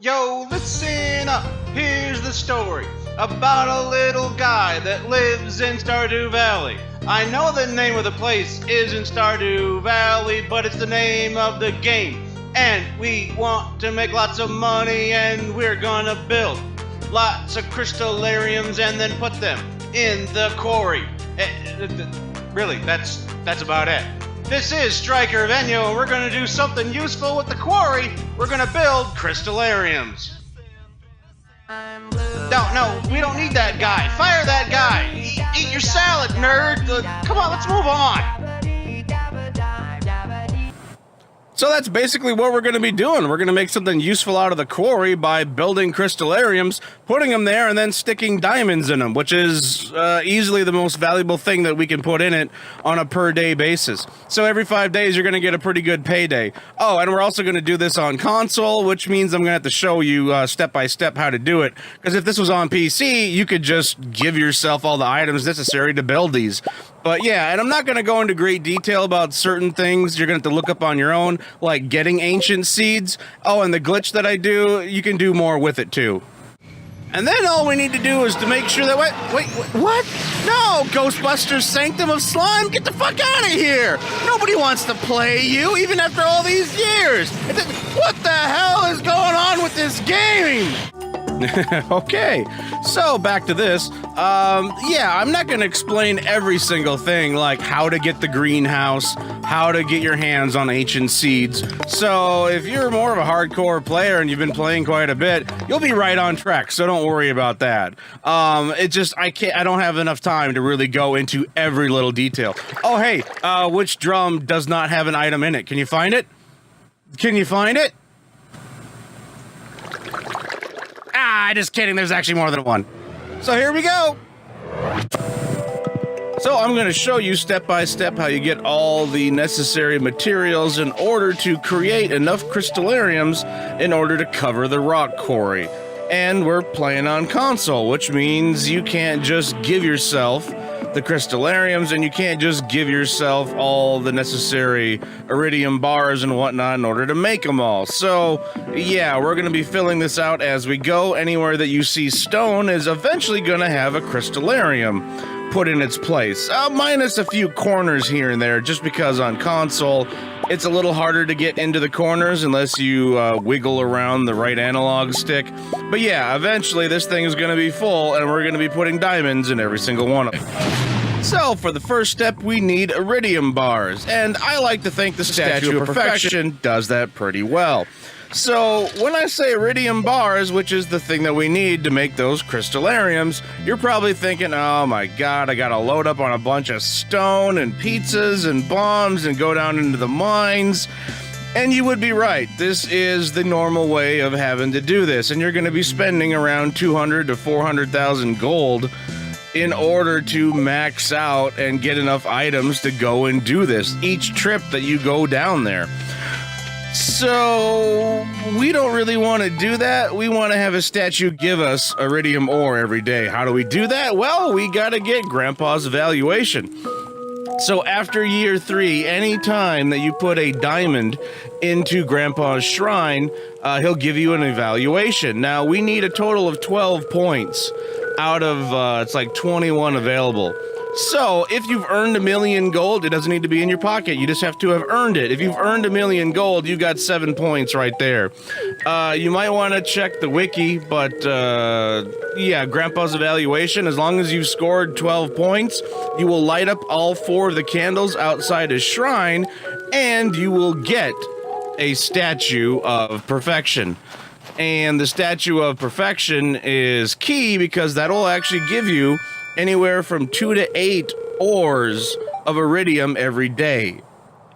Yo, listen up, here's the story about a little guy that lives in Stardew Valley. I know the name of the place isn't Stardew Valley, but it's the name of the game. And we want to make lots of money, and we're gonna build lots of Crystalariums and then put them in the quarry. Really, that's about it. This is Stryker of Enyo, and we're gonna do something useful with the quarry. We're gonna build Crystalariums. No, we don't need that guy. Fire that guy. Eat your salad, nerd. Come on, let's move on. So that's basically what we're going to be doing. We're going to make something useful out of the quarry by building Crystalariums, putting them there, and then sticking diamonds in them, which is easily the most valuable thing that we can put in it on a per-day basis. So every 5 days, you're going to get a pretty good payday. Oh, and we're also going to do this on console, which means I'm going to have to show you step-by-step how to do it. Because if this was on PC, you could just give yourself all the items necessary to build these. But yeah, and I'm not going to go into great detail about certain things you're going to have to look up on your own, like getting ancient seeds. Oh, and the glitch that I do, you can do more with it too. And then all we need to do is to make sure that... Wait, what? No, Ghostbusters Sanctum of Slime, get the fuck out of here! Nobody wants to play you, even after all these years! What the hell is going on with this game? Okay, so back to this. Yeah, I'm not gonna explain every single thing, like how to get the greenhouse, how to get your hands on ancient seeds. So if you're more of a hardcore player and you've been playing quite a bit, you'll be right on track, so don't worry about that. I don't have enough time to really go into every little detail. Oh, hey, which drum does not have an item in it? Can you find it? Can you find it? Just kidding, there's actually more than one. So here we go. So I'm going to show you step by step how you get all the necessary materials in order to create enough Crystalariums in order to cover the rock quarry. And we're playing on console, which means you can't just give yourself the Crystalariums, and you can't just give yourself all the necessary iridium bars and whatnot in order to make them all. So, yeah, we're going to be filling this out as we go. Anywhere that you see stone is eventually going to have a Crystalarium put in its place. Minus a few corners here and there, just because on console, it's a little harder to get into the corners unless you wiggle around the right analog stick. But yeah, eventually this thing is going to be full, and we're going to be putting diamonds in every single one of them. So, for the first step, we need iridium bars, and I like to think the StatueOfPerfection does that pretty well. So, when I say iridium bars, which is the thing that we need to make those Crystalariums, you're probably thinking, oh my god, I gotta load up on a bunch of stone and pizzas and bombs and go down into the mines. And you would be right, this is the normal way of having to do this, and you're gonna be spending around 200 to 400,000 gold in order to max out and get enough items to go and do this each trip that you go down there. So we don't really want to do that. We want to have a statue give us iridium ore every day. How do we do that? Well, we got to get Grandpa's evaluation. So after year 3, any time that you put a diamond into Grandpa's shrine, he'll give you an evaluation. Now, we need a total of 12 points out of, it's like 21 available. So, if you've earned 1 million gold, it doesn't need to be in your pocket. You just have to have earned it. If you've earned 1 million gold, you got 7 points right there. You might want to check the wiki, but, yeah, Grandpa's evaluation, as long as you've scored 12 points, you will light up all 4 of the candles outside his shrine, and you will get a Statue of Perfection. And the Statue of Perfection is key because that'll actually give you anywhere from 2 to 8 ores of iridium every day.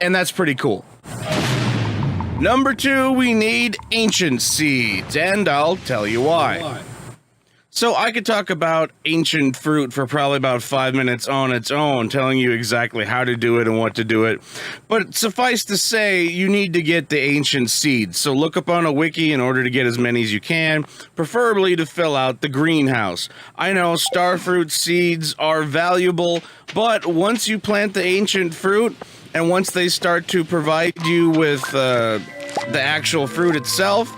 And that's pretty cool. Number 2, we need ancient seeds, and I'll tell you why. So I could talk about ancient fruit for probably about 5 minutes on its own, telling you exactly how to do it and what to do it. But suffice to say, you need to get the ancient seeds. So look up on a wiki in order to get as many as you can, preferably to fill out the greenhouse. I know starfruit seeds are valuable, but once you plant the ancient fruit, and once they start to provide you with the actual fruit itself,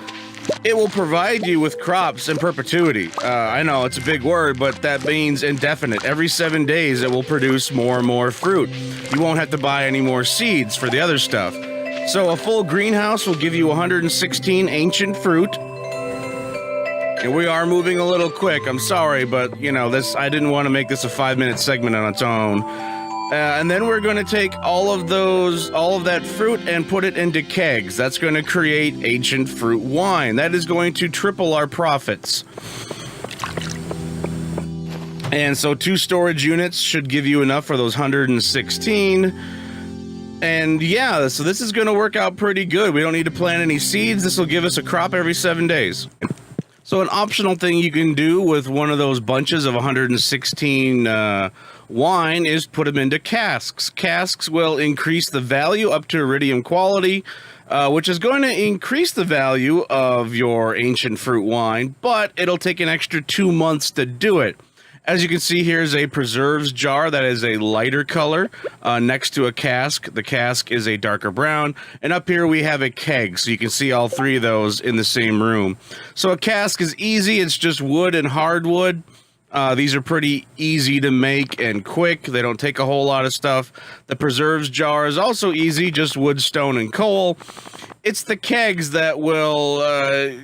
It will provide you with crops in perpetuity. I know it's a big word, but that means indefinite. Every 7 days, it will produce more and more fruit. You won't have to buy any more seeds for the other stuff. So a full greenhouse will give you 116 ancient fruit. And we are moving a little quick. I'm sorry, but you know this. I didn't want to make this a 5-minute segment on its own. And then we're going to take all of that fruit and put it into kegs. That's going to create ancient fruit wine. That is going to triple our profits. And so 2 storage units should give you enough for those 116. And yeah, so this is going to work out pretty good. We don't need to plant any seeds. This will give us a crop every 7 days. So an optional thing you can do with one of those bunches of 116 wine is put them into casks. Casks will increase the value up to iridium quality, which is going to increase the value of your ancient fruit wine, but it'll take an extra 2 months to do it. As you can see, here's a preserves jar that is a lighter color next to a cask. The cask is a darker brown. And up here we have a keg, so you can see all 3 of those in the same room. So a cask is easy. It's just wood and hardwood. These are pretty easy to make and quick. They don't take a whole lot of stuff. The preserves jar is also easy, just wood, stone, and coal. It's the kegs that will,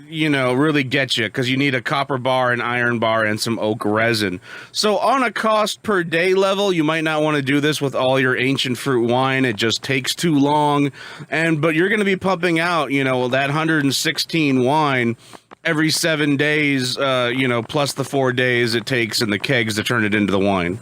really get you, because you need a copper bar, an iron bar, and some oak resin. So on a cost per day level, you might not want to do this with all your ancient fruit wine. It just takes too long. But you're going to be pumping out, that 116 wine every 7 days, plus the 4 days it takes in the kegs to turn it into the wine.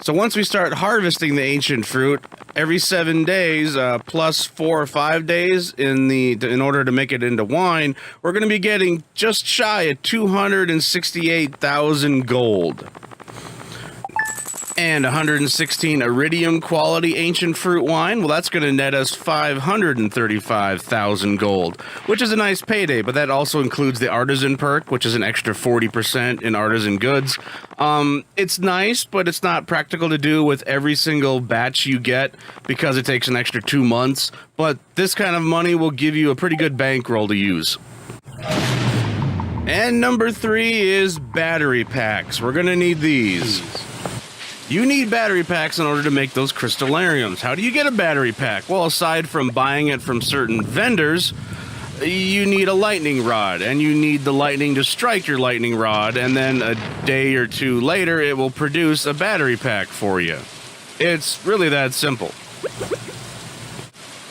So once we start harvesting the ancient fruit, every 7 days, plus 4 or 5 days in order to make it into wine, we're going to be getting just shy of 268,000 gold. And 116 iridium quality ancient fruit wine, well, that's going to net us 535,000 gold, which is a nice payday, but that also includes the artisan perk, which is an extra 40% in artisan goods. It's nice, but it's not practical to do with every single batch you get because it takes an extra 2 months, but this kind of money will give you a pretty good bankroll to use. And number 3 is battery packs. We're going to need these. You need battery packs in order to make those crystalariums. How do you get a battery pack? Well, aside from buying it from certain vendors, you need a lightning rod, and you need the lightning to strike your lightning rod, and then a day or 2 later, it will produce a battery pack for you. It's really that simple.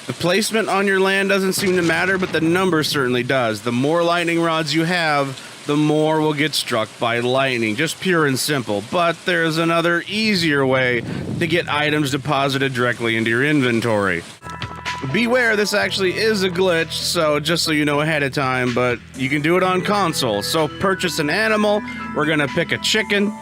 The placement on your land doesn't seem to matter, but the number certainly does. The more lightning rods you have, the more will get struck by lightning. Just pure and simple. But there's another easier way to get items deposited directly into your inventory. Beware, this actually is a glitch, so just so you know ahead of time, but you can do it on console. So purchase an animal, we're gonna pick a chicken,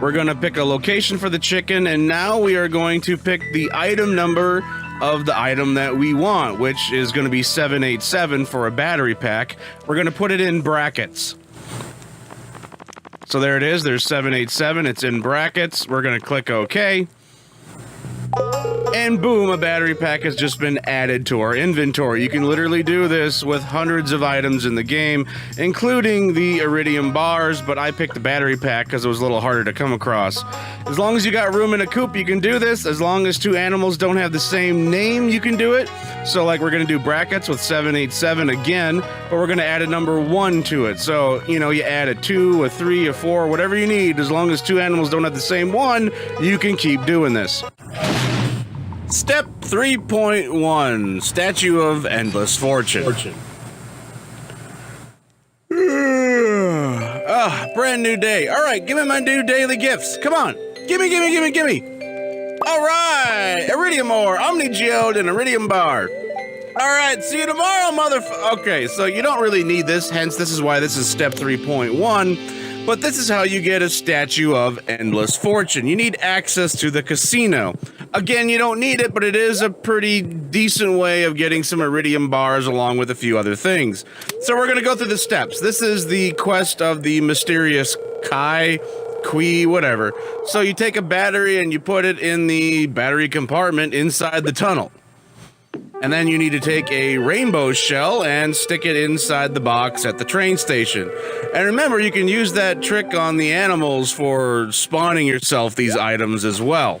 we're gonna pick a location for the chicken, and now we are going to pick the item number of the item that we want, which is gonna be 787 for a battery pack. We're gonna put it in brackets. So there it is, there's 787, it's in brackets. We're gonna click OK. And boom, a battery pack has just been added to our inventory. You can literally do this with hundreds of items in the game, including the iridium bars, but I picked the battery pack because it was a little harder to come across. As long as you got room in a coop, you can do this. As long as 2 animals don't have the same name, you can do it. So like we're gonna do brackets with 787 again, but we're gonna add a number 1 to it. So, you add a 2, a 3, a 4, whatever you need. As long as 2 animals don't have the same one, you can keep doing this. Step 3.1, Statue of Endless Fortune. Brand new day. All right, give me my new daily gifts. Come on. Gimme. All right, iridium ore, omni geode, and iridium bar. All right, see you tomorrow, Okay, so you don't really need this, hence this is why this is step 3.1. But this is how you get a Statue of Endless Fortune. You need access to the casino. Again, you don't need it, but it is a pretty decent way of getting some iridium bars along with a few other things. So we're going to go through the steps. This is the quest of the mysterious whatever. So you take a battery and you put it in the battery compartment inside the tunnel. And then you need to take a rainbow shell and stick it inside the box at the train station. And remember, you can use that trick on the animals for spawning yourself these items as well.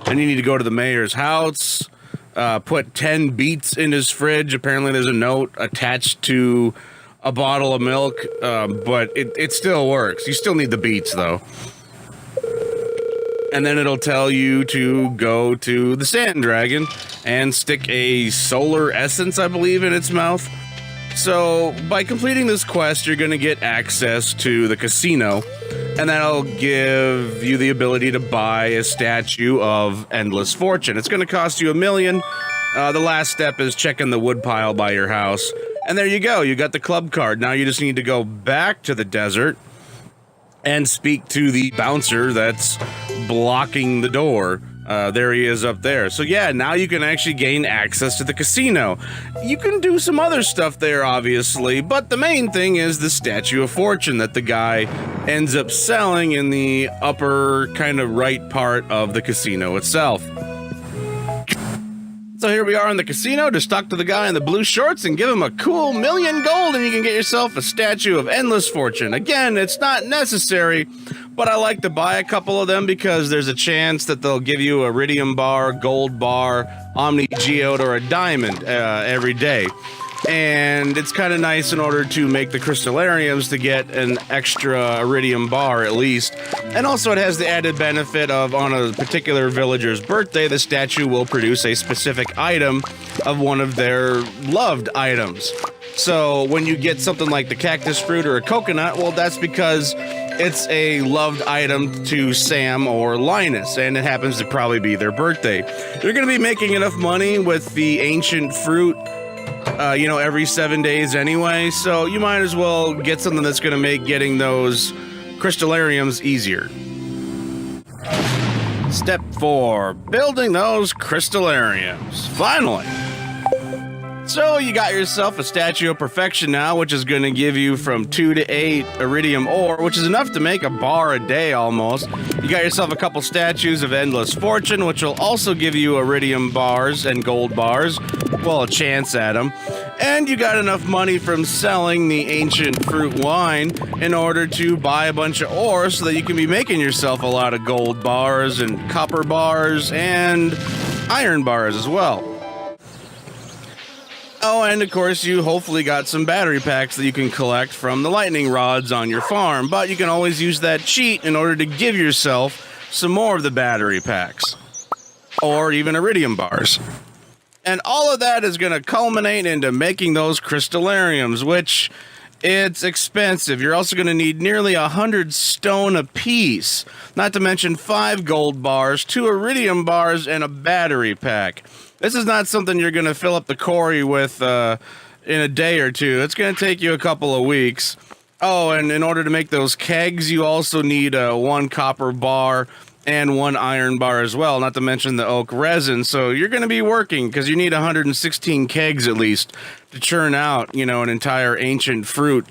Then you need to go to the mayor's house, put 10 beets in his fridge. Apparently there's a note attached to a bottle of milk, but it still works. You still need the beets, though. And then it'll tell you to go to the sand dragon and stick a solar essence, I believe, in its mouth. So by completing this quest, you're going to get access to the casino, and that'll give you the ability to buy a statue of Endless Fortune. It's going to cost you $1 million. The last step is checking the woodpile by your house. And there you go. You got the club card. Now you just need to go back to the desert and speak to the bouncer that's blocking the door. There he is up there. So yeah, now you can actually gain access to the casino. You can do some other stuff there, obviously, but the main thing is the Statue of Fortune that the guy ends up selling in the upper kind of right part of the casino itself. So here we are in the casino. Just talk to the guy in the blue shorts and give him a cool $1 million gold, and you can get yourself a statue of Endless Fortune. Again, it's not necessary, but I like to buy a couple of them because there's a chance that they'll give you a iridium bar, gold bar, omni geode, or a diamond every day. And it's kind of nice in order to make the Crystalariums to get an extra iridium bar at least. And also it has the added benefit of on a particular villager's birthday, the statue will produce a specific item of one of their loved items. So when you get something like the cactus fruit or a coconut, well, that's because it's a loved item to Sam or Linus, and it happens to probably be their birthday. You're going to be making enough money with the ancient fruit every 7 days anyway, so you might as well get something that's going to make getting those Crystalariums easier. Step 4, building those Crystalariums. Finally! So you got yourself a Statue of Perfection now, which is going to give you from 2 to 8 iridium ore, which is enough to make a bar a day almost. You got yourself a couple statues of Endless Fortune, which will also give you iridium bars and gold bars. Well, a chance at them. And you got enough money from selling the ancient fruit wine in order to buy a bunch of ore so that you can be making yourself a lot of gold bars and copper bars and iron bars as well. Oh, and of course, you hopefully got some battery packs that you can collect from the lightning rods on your farm, but you can always use that cheat in order to give yourself some more of the battery packs, or even iridium bars. And all of that is going to culminate into making those Crystalariums, which it's expensive. You're also going to need nearly 100 stone apiece, not to mention 5 gold bars, 2 iridium bars, and a battery pack. This is not something you're going to fill up the quarry with in a day or two. It's going to take you a couple of weeks. Oh, and in order to make those kegs, you also need 1 copper bar and 1 iron bar as well, not to mention the oak resin. So you're going to be working because you need 116 kegs at least to churn out, an entire ancient fruit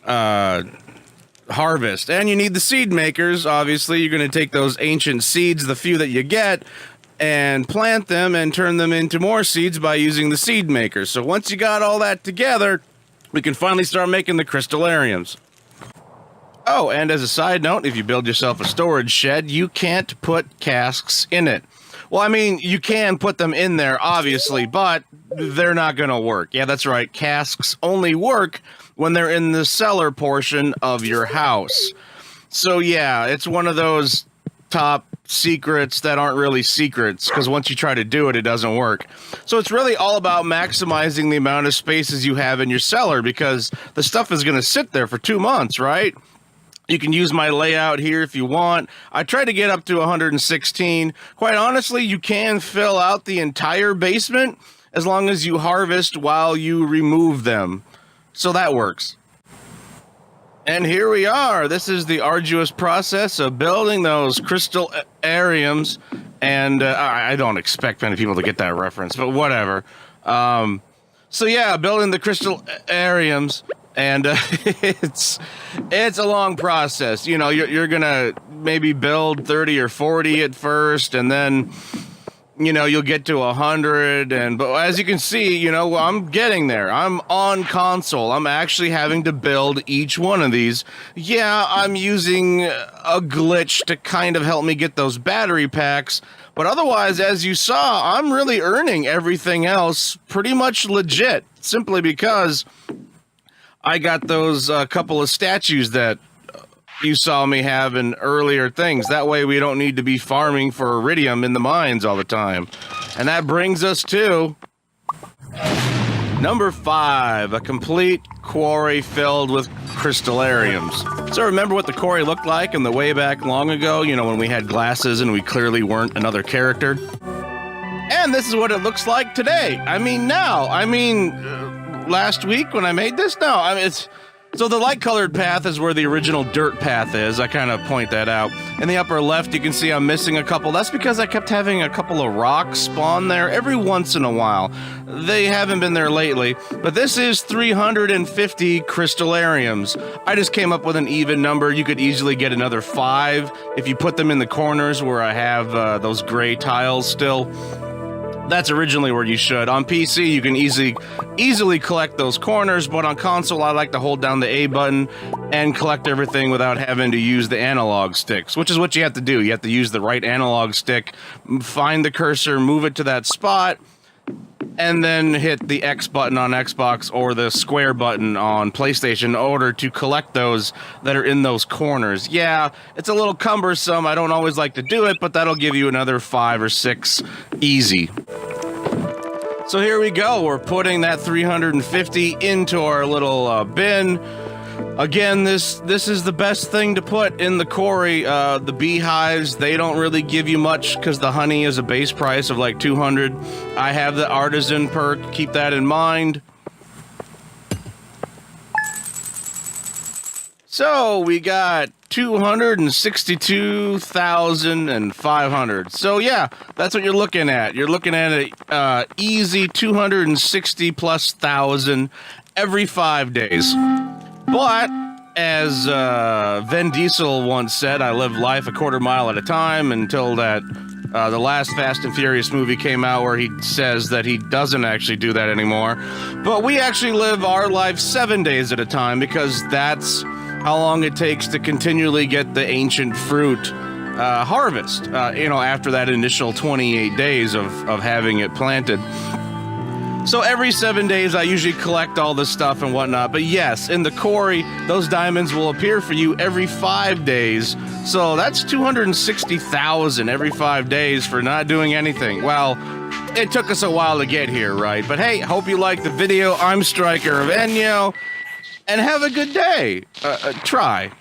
harvest. And you need the seed makers. Obviously, you're going to take those ancient seeds, the few that you get, and plant them and turn them into more seeds by using the seed makers. So once you got all that together, we can finally start making the Crystalariums. Oh, and as a side note, if you build yourself a storage shed, you can't put casks in it. Well, I mean, you can put them in there, obviously, but they're not going to work. Yeah, that's right. Casks only work when they're in the cellar portion of your house. So yeah, it's one of those top secrets that aren't really secrets, because once you try to do it, it doesn't work. So it's really all about maximizing the amount of spaces you have in your cellar, because the stuff is going to sit there for 2 months, right? You can use my layout here if you want. I try to get up to 116. Quite honestly, you can fill out the entire basement as long as you harvest while you remove them. So that works. And here we are. This is the arduous process of building those Crystalariums. And I don't expect many people to get that reference, but whatever. So yeah, building the Crystalariums. And it's a long process. You're going to maybe build 30 or 40 at first, and then you know, you'll get to 100, but as you can see, you know, I'm getting there. I'm on console. I'm actually having to build each one of these. Yeah, I'm using a glitch to kind of help me get those battery packs, but otherwise, as you saw, I'm really earning everything else pretty much legit, simply because I got those couple of statues that you saw me have in earlier things. That way we don't need to be farming for iridium in the mines all the time. And that brings us to number 5, a complete quarry filled with crystalariums. So remember what the quarry looked like in the way back long ago, you know, when we had glasses and we clearly weren't another character? And this is what it looks like today. I mean, now. I mean, last week when I made this? No, I mean, it's... So the light-colored path is where the original dirt path is. I kind of point that out. In the upper left, you can see I'm missing a couple. That's because I kept having a couple of rocks spawn there every once in a while. They haven't been there lately, but this is 350 crystalariums. I just came up with an even number. You could easily get another 5 if you put them in the corners where I have those gray tiles still. That's originally where you should. On PC, you can easily collect those corners, but on console, I like to hold down the A button and collect everything without having to use the analog sticks, which is what you have to do. You have to use the right analog stick, find the cursor, move it to that spot, and then hit the X button on Xbox or the square button on PlayStation in order to collect those that are in those corners. Yeah, it's a little cumbersome. I don't always like to do it, but that'll give you another 5 or 6 easy. So here we go. We're putting that 350 into our little bin. Again, this is the best thing to put in the quarry. The beehives, they don't really give you much because the honey is a base price of like 200. I have the artisan perk, keep that in mind. So we got 262,500. So yeah, that's what you're looking at. You're looking at a easy 260 plus thousand every 5 days. But, as Vin Diesel once said, I live life a quarter mile at a time until that the last Fast and Furious movie came out where he says that he doesn't actually do that anymore. But we actually live our life 7 days at a time because that's how long it takes to continually get the ancient fruit harvest, you know, after that initial 28 days of having it planted. So every 7 days, I usually collect all this stuff and whatnot. But yes, in the quarry, those diamonds will appear for you every 5 days. So that's 260,000 every 5 days for not doing anything. Well, it took us a while to get here, right? But hey, hope you liked the video. I'm Stryker of Enyo. And have a good day. Try.